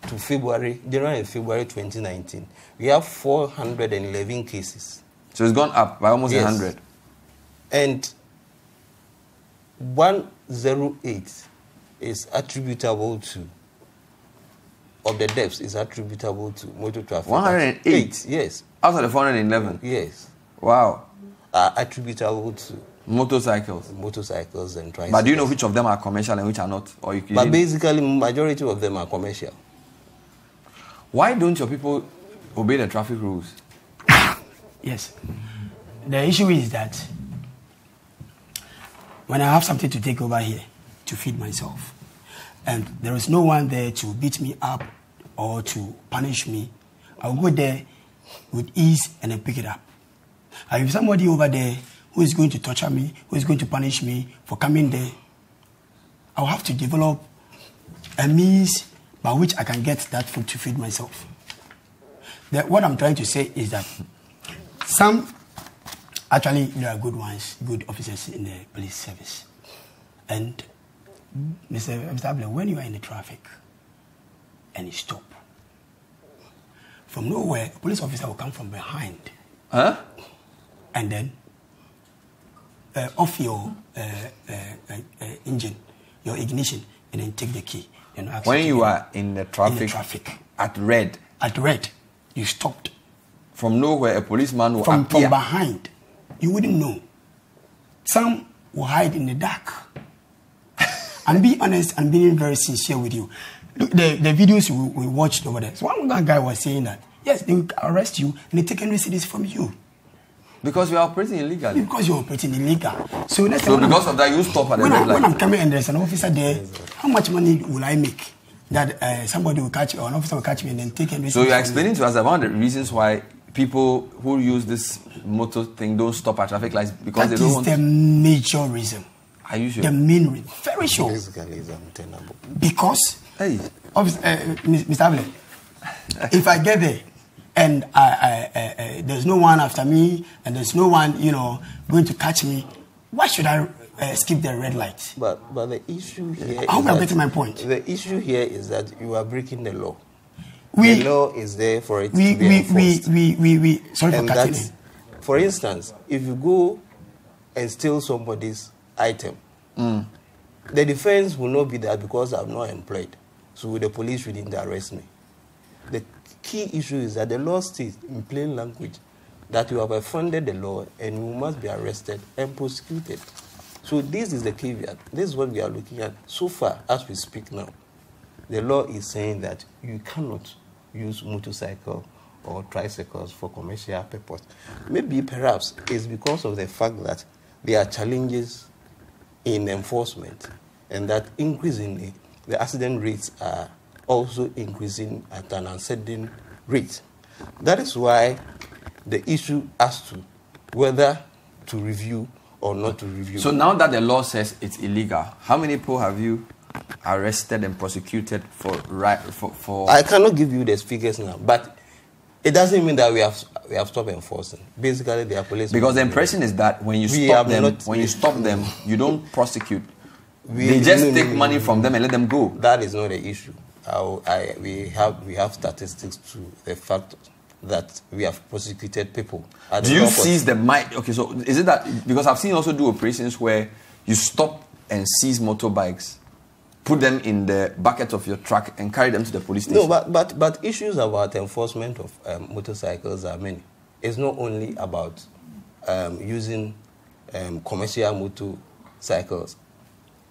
to February, January and February 2019, we have 411 cases. So it's gone up by almost 100. And 108 is attributable to, of the deaths is attributable to motor traffic. 108? Yes. Out of the 411? Yes. Wow. Are attributable to motorcycles and tricycles. But do you know which of them are commercial and which are not? Or but basically, majority of them are commercial. Why don't your people obey the traffic rules? Yes. The issue is that when I have something to take over here to feed myself, and there is no one there to beat me up or to punish me, I'll go there with ease and then pick it up. And if somebody over there who is going to torture me, who is going to punish me for coming there, I'll have to develop a means by which I can get that food to feed myself. What I'm trying to say is that some, actually, there are good ones, good officers in the police service. And Mr. Abler, when you are in the traffic and you stop, from nowhere, a police officer will come from behind. Huh? And then off your engine, your ignition, and then take the key. When you are in the traffic, at red, you stopped. From nowhere, a policeman will appear. From behind. You wouldn't know. Some will hide in the dark. And be honest, and being very sincere with you. Look, the videos we watched over there. So one guy was saying that, yes, they will arrest you and they take 100 cedis from you. Because you are operating illegally. Because you're operating illegal. So because of that, you stop at the red light. When I'm coming and there's an officer there, how much money will I make? That somebody will catch me, or an officer will catch me and then take him. So you're explaining to us that one of the reasons why people who use this motor thing don't stop at traffic lights because they don't want. That is the major reason. Are you sure? The main reason. Very sure. Basically, it's untenable. Because, hey, Mr. Abel, if I get there and there's no one after me and there's no one, going to catch me, why should I skip the red light? But the issue here I hope I'm getting my point. The issue here is that you are breaking the law. The law is there for it to be enforced. Sorry for cutting in. For instance, if you go and steal somebody's item, the defense will not be that because I'm not employed, so the police shouldn't arrest me. The key issue is that the law states in plain language that you have offended the law and you must be arrested and prosecuted. So this is the caveat. This is what we are looking at. So far, as we speak now, the law is saying that you cannot use motorcycle or tricycles for commercial purpose. Maybe, perhaps, it's because of the fact that there are challenges in enforcement and that increasingly the accident rates are also increasing at an uncertain rate. That is why the issue as to whether to review or not to review. So now that the law says it's illegal, how many people have you arrested and prosecuted for? I cannot give you the figures now, but it doesn't mean that we have stopped enforcing. Basically, they are police. Because the impression is that when you stop them, you don't prosecute. They just take money from them and let them go. That is not the issue. We have statistics to the fact that we have prosecuted people. Do you seize the mic? Okay, so is it that, because I've seen also do operations where you stop and seize motorbikes, put them in the bucket of your truck and carry them to the police station? No, but issues about enforcement of motorcycles are many. It's not only about using commercial motorcycles.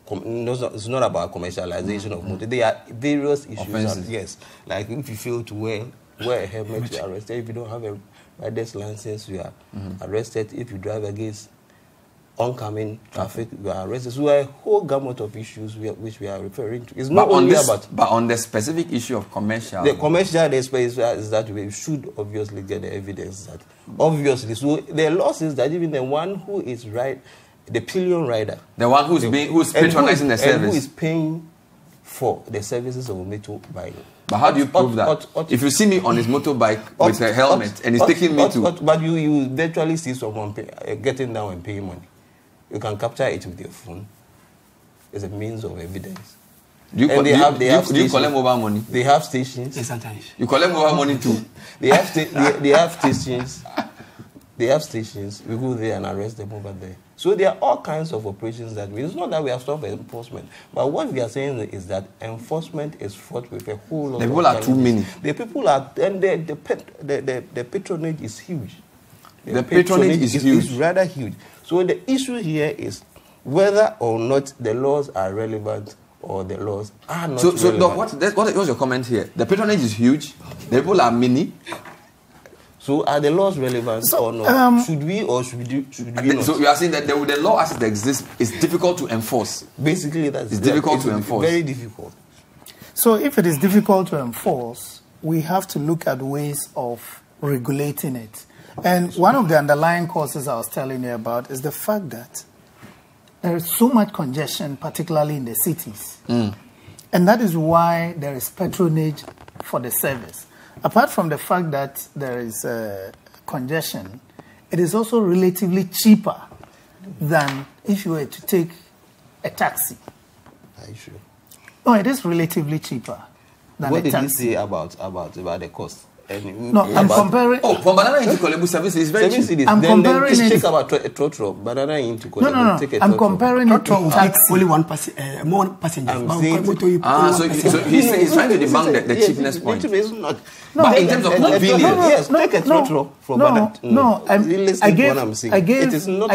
It's not about commercialization of motor. There are various issues. Yes, like if you fail to wear a helmet, you are arrested. If you don't have a rider's license, you are arrested. If you drive against oncoming traffic, you are arrested. So there are a whole gamut of issues which we are referring to. It's not only about... But on the specific issue of commercial... The commercial aspect is that we should obviously get the evidence that... Obviously. So the law says that even the one who is the pillion rider... The one who's patronizing the service... And who is paying for the services of a motorbike. But how do you prove that? If you see me on his motorbike with a helmet and he's taking me to... But you virtually see someone getting down and paying money. You can capture it with your phone. It's a means of evidence. Do you collect mobile money? They have stations. Yes, sometimes. You collect mobile money too? They have stations. They have stations. We go there and arrest them over there. So there are all kinds of operations that it's not that we have stopped enforcement, but what we are saying is that enforcement is fraught with a whole lot of people are too many. The people are, and the patronage is huge. The patronage is huge. It's rather huge. So the issue here is whether or not the laws are relevant or the laws are not relevant. So Doc, what's your comment here? The patronage is huge. The people are many. So are the laws relevant or not? Should we or should we not? So you are saying that the law as it exists is difficult to enforce. Basically, it's difficult to enforce. Very difficult. So if it is difficult to enforce, we have to look at ways of regulating it. And one of the underlying causes I was telling you about is the fact that there is so much congestion, particularly in the cities. And that is why there is patronage for the service. Apart from the fact that there is congestion, it is also relatively cheaper than if you were to take a taxi. Are you sure? No, it is relatively cheaper than what a taxi. What did you say about the cost? No, I'm comparing... Oh, from Banana into Kolebu service is very cheap. I'm comparing it... Take about a trotro, Banana into Kolebu. No. I'm comparing it to taxi. Only one passenger. So he's trying to debunk the cheapness point. But in terms of convenience... Yes, take a trotro from Banana. No, I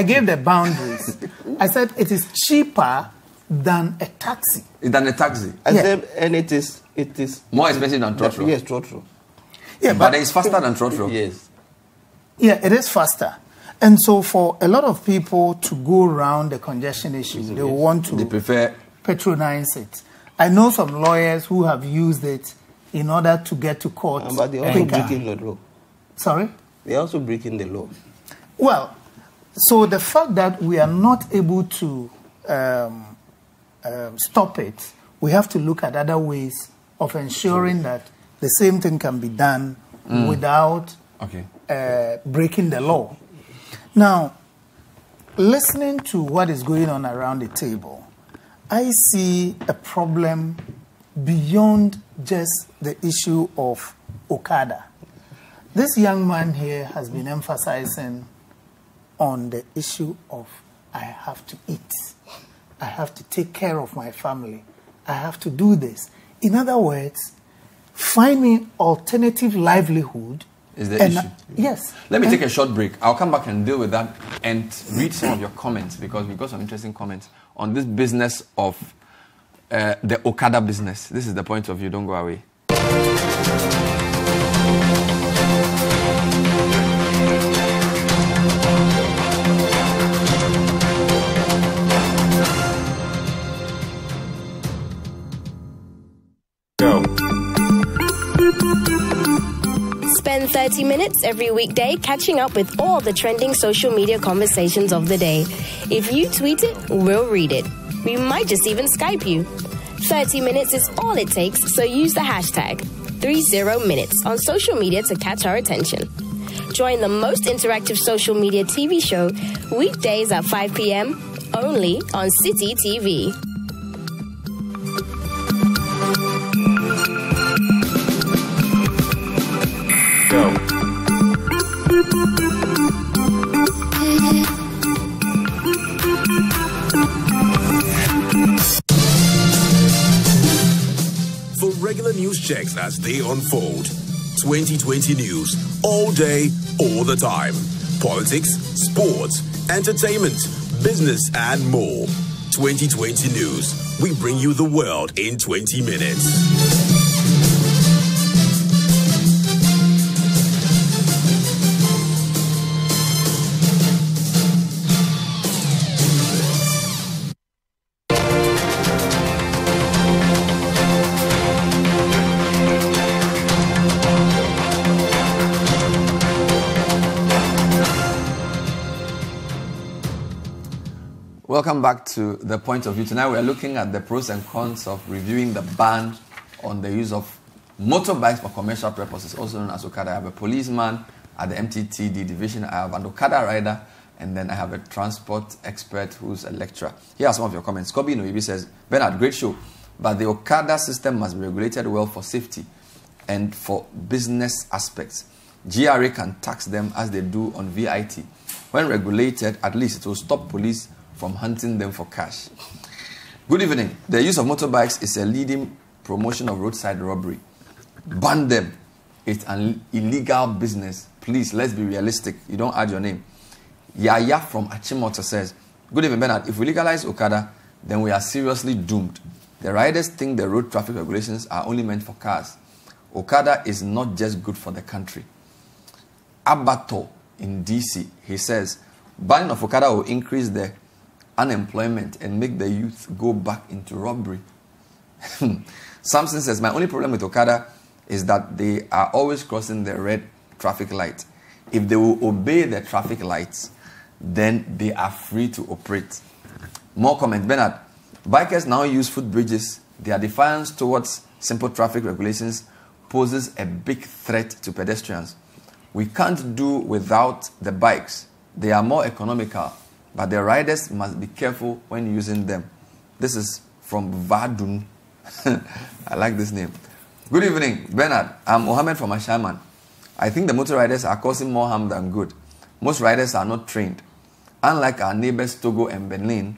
gave the boundaries. I said it is cheaper than a taxi. Than a taxi? I said, and it is... More expensive than trotro? Yes, trotro. Yeah, but it's faster than trotro. Yes. Yeah, it is faster. And so for a lot of people to go around the congestion issue, they want to prefer patronize it. I know some lawyers who have used it in order to get to court. But they also breaking the law. Sorry? They're also breaking the law. Well, so the fact that we are not able to stop it, we have to look at other ways of ensuring that the same thing can be done without breaking the law. Now, listening to what is going on around the table, I see a problem beyond just the issue of Okada. This young man here has been emphasizing on the issue of I have to eat. I have to take care of my family. I have to do this. In other words, finding alternative livelihood is the issue. Yes. Let me take a short break. I'll come back and deal with that and read some of your comments, because we've got some interesting comments on this business of the Okada business. This is the point of view. Don't go away. Spend 30 minutes every weekday catching up with all the trending social media conversations of the day. If you tweet it, we'll read it. We might just even Skype you. 30 minutes is all it takes, so use the hashtag 30minutes on social media to catch our attention. Join the most interactive social media TV show weekdays at 5 p.m. only on City TV. For regular news checks as they unfold, 2020 news all day, all the time. Politics, sports, entertainment, business, and more. 2020 news. We bring you the world in 20 minutes. Welcome back to The Point of View. Tonight we are looking at the pros and cons of reviewing the ban on the use of motorbikes for commercial purposes, also known as Okada. I have a policeman at the MTTD division. I have an Okada rider, and then I have a transport expert who's a lecturer. Here are some of your comments. Kobe Noibi says, Bernard, great show, but the Okada system must be regulated well for safety and for business aspects. GRA can tax them as they do on VIT. When regulated, at least it will stop police from hunting them for cash. Good evening. The use of motorbikes is a leading promotion of roadside robbery. Ban them. It's an illegal business. Please, let's be realistic. You don't add your name. Yaya from Achimota says, good evening, Bernard. If we legalize Okada, then we are seriously doomed. The riders think the road traffic regulations are only meant for cars. Okada is not just good for the country. Abato in DC, he says, banning of Okada will increase the unemployment and make the youth go back into robbery. Samson says, my only problem with Okada is that they are always crossing the red traffic light. If they will obey the traffic lights, then they are free to operate. More comments. Bernard, bikers now use footbridges. Their defiance towards simple traffic regulations poses a big threat to pedestrians. We can't do without the bikes. They are more economical, but the riders must be careful when using them. This is from Vadun. I like this name. Good evening, Bernard. I'm Mohammed from Ashaman. I think the motor riders are causing more harm than good. Most riders are not trained. Unlike our neighbors Togo and Benin,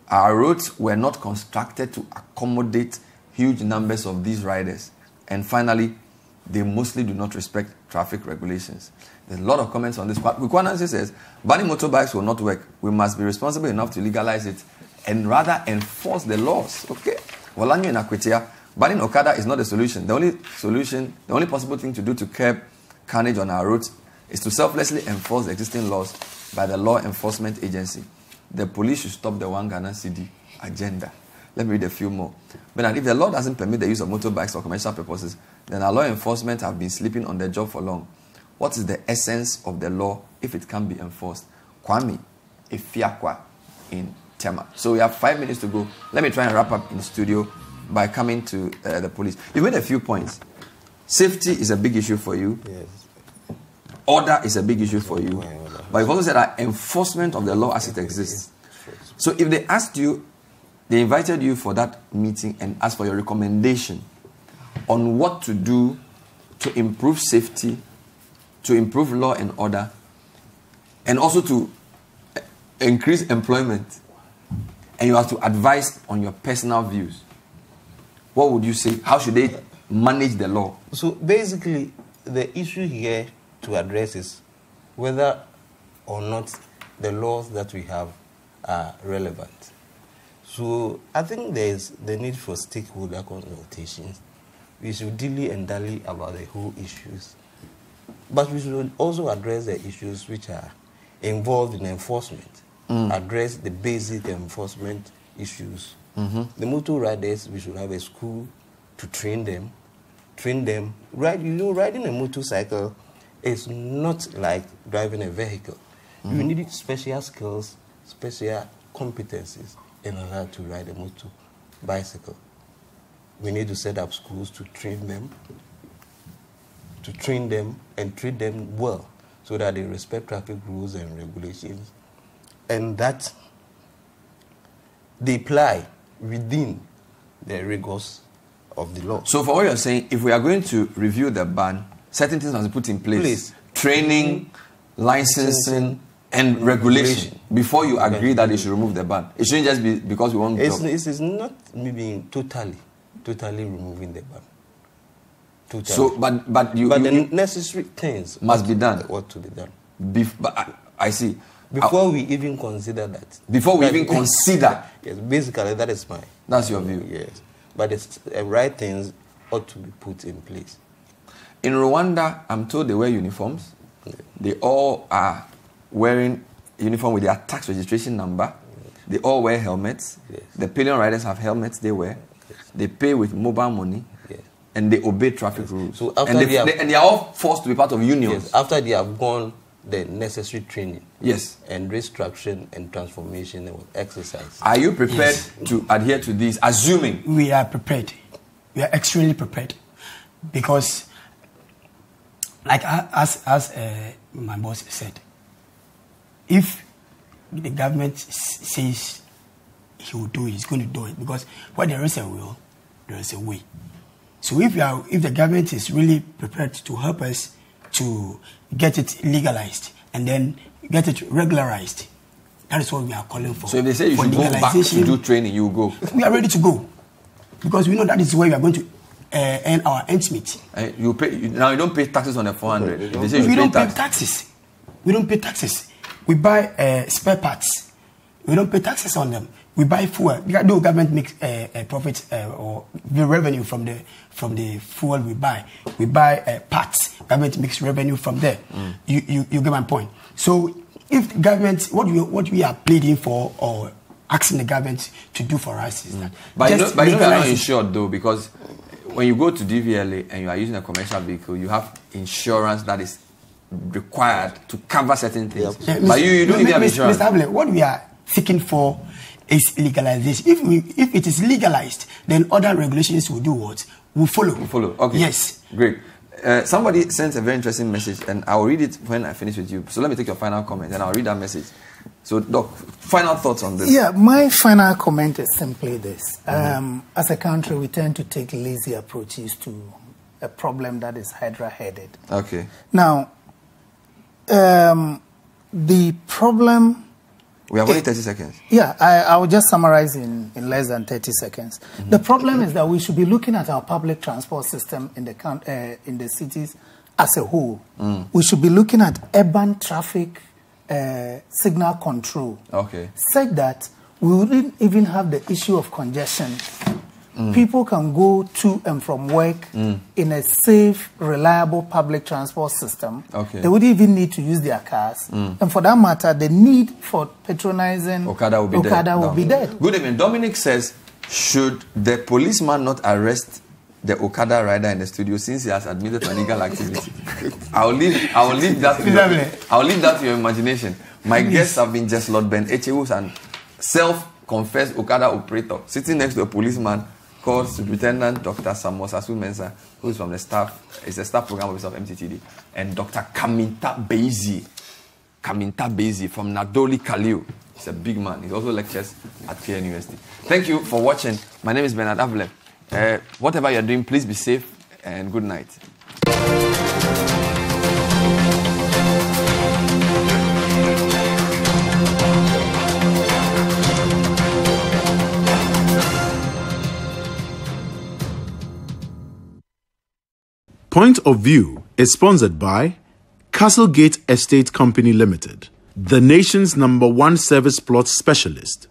our roads were not constructed to accommodate huge numbers of these riders. And finally, they mostly do not respect traffic regulations. There's a lot of comments on this. Kukwanansi says, banning motorbikes will not work. We must be responsible enough to legalize it and rather enforce the laws. Okay? Walanyo in Akwitia, banning Okada is not the solution. The only possible thing to do to curb carnage on our roads is to selflessly enforce the existing laws by the law enforcement agency. The police should stop the one Ghana city agenda. Let me read a few more. But if the law doesn't permit the use of motorbikes for commercial purposes, then our law enforcement have been sleeping on the job for long. What is the essence of the law if it can't be enforced? Kwame Efiakwa in Tema. So we have 5 minutes to go. Let me try and wrap up in the studio by coming to the police. You made a few points. Safety is a big issue for you. Yes. Order is a big issue for you. But you've also said that enforcement of the law as it exists. So if they asked you, they invited you for that meeting and asked for your recommendation on what to do to improve safety, to improve law and order, and also to increase employment, and you have to advise on your personal views, what would you say? How should they manage the law? So basically, the issue here to address is whether or not the laws that we have are relevant. So I think there is the need for stakeholder consultations. We should dilly and dally about the whole issues. But we should also address the issues which are involved in enforcement. Address the basic enforcement issues. The motor riders, we should have a school to train them. Riding a motorcycle is not like driving a vehicle. You need special skills, special competencies in order to ride a motorcycle. We need to set up schools to train them and treat them well so that they respect traffic rules and regulations and that they apply within the rigors of the law. So for what you're saying, if we are going to review the ban, certain things must be put in place. Training, licensing, and regulation before you agree that they should remove the ban. It shouldn't just be because we want to. It's not me being totally removing the ban. Totally. So, but the necessary things must be done. What to be done? But I see. Before we even consider that. Before we even consider. Yes, basically that is mine. That's your view. Yes, but the right things ought to be put in place. In Rwanda, I'm told they wear uniforms. Yeah. They all are wearing uniform with their tax registration number. They all wear helmets. Yes. The pillion riders have helmets they wear. Yes. They pay with mobile money. Yes. And they obey traffic rules. So after they are all forced to be part of unions. Yes. After they have gone the necessary training. Yes. And restructuring and transformation and exercise. Are you prepared to adhere to these, assuming? We are prepared. We are extremely prepared. Because, like as my boss said, if the government says he will do it, he's going to do it. Because where there is a will, there is a way. So if the government is really prepared to help us to get it legalized and then get it regularized, that is what we are calling for. So if they say you should go back to do training, you will go. We are ready to go. Because we know that is where we are going to earn our ends meet. You don't pay taxes on the 400. They say we don't pay taxes. We don't pay taxes. We buy spare parts. We don't pay taxes on them. We buy fuel. No government makes a profit or the revenue from the fuel we buy. We buy parts. Government makes revenue from there. You get my point. So if government, what we are pleading for or asking the government to do for us is that. But you know you are not insured though, because when you go to DVLA and you are using a commercial vehicle, you have insurance that is required to cover certain things. Yeah, but you don't even have insurance. Mr. Abele, what we are seeking for is legalization. If it is legalized, then other regulations will do what? Will follow. Will follow. Okay. Yes. Great. Somebody sent a very interesting message, and I will read it when I finish with you. So let me take your final comment, and I'll read that message. So, Doc, final thoughts on this? Yeah, my final comment is simply this. As a country, we tend to take lazy approaches to a problem that is hydra-headed. Okay. Now, the problem... We have only 30 seconds. Yeah, I will just summarize in less than 30 seconds. The problem is that we should be looking at our public transport system in the cities as a whole. We should be looking at urban traffic signal control. Okay. Such that we wouldn't even have the issue of congestion people can go to and from work in a safe, reliable public transport system. Okay. They wouldn't even need to use their cars. And for that matter, the need for patronizing Okada will be dead. Good evening. Dominic says, should the policeman not arrest the Okada rider in the studio since he has admitted to illegal activity? I'll leave that to your imagination. My guests have been just Lord Ben Echewus and self-confessed Okada operator sitting next to a policeman called Superintendent Dr. Samuel Sasu Mensah, who is from the staff, is the staff program officer of MTTD, and Dr. Kaminta Bezi from Nadoli Kaliu. He's a big man. He also lectures at KN University. Thank you for watching. My name is Bernard Avle. Whatever you're doing, please be safe and good night. Point of View is sponsored by Castlegate Estate Company Limited, the nation's #1 service plot specialist.